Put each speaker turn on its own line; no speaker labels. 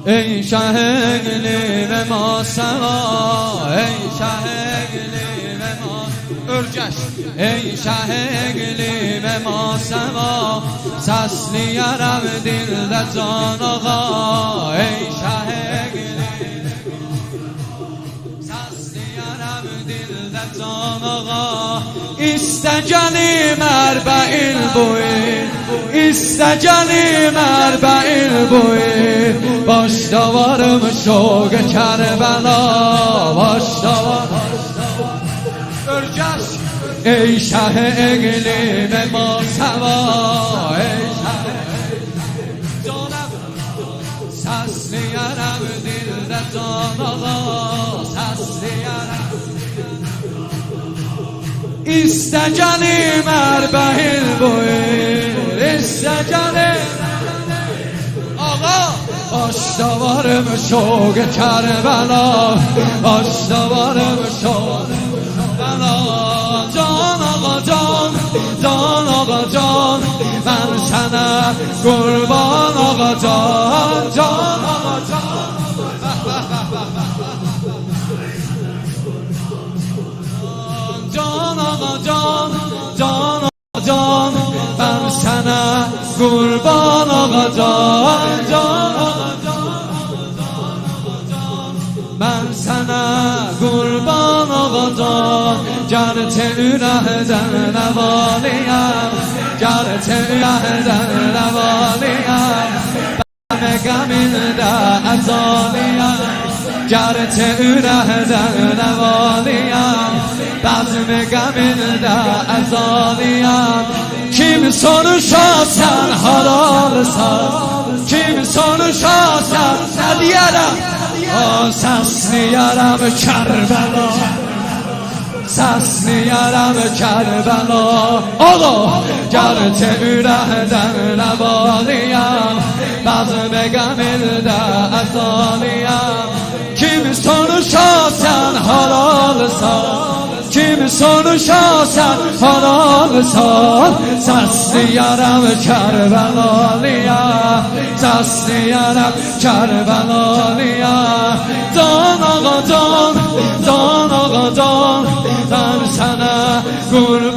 ای شه اقلیم ما سوا، ای شه اقلیم ما ارجش، ای شه اقلیم ما سوا، سسلی یارم دل ده جان آقا، ای شه اقلیم سسلی یارم دل ده جان آقا، استجلیم اربعین بوی، استجلیم اربعین بوی، باش دوارم شوق کربلا، باش دوارم ارجش، ای شه اقلیم ما سوا، ای شه جانم سسلی یارم دل ده جان آقا، سسلی یارم استجلیم اربعین بوی، استجلیم آقا، آشتوارم شوق کربلا، آشتوارم شوق کربلا، جان آقا جان، جان آقا جان، من سنه قربان آقا جان، جان آقا جان، جان آقا جان، جان آقا جان، من سنه قربان آقا جان، جان آقا جان، من سنه قربان آقا جان، گرت ره نوالیم، گرت ره نوالیم، بم غمین ده ازالیم، گرت ره نوالیم، بزم غمین ده ازالیم، kim sonuşasan halalsan, kim sonuşasan ne diyelim, o sesli yaram Kerbela, sesli yaram Kerbela, oğlum gerçe ürehden nevaliyem, bazı gamilde azaliyem, kim sonuşasan halalsan, kim sonuşasan halalsan, sesli yaram Kerbela'lıya, sesli yaram Kerbela'lıya, can ağa can, can ağa can, ben sana kurban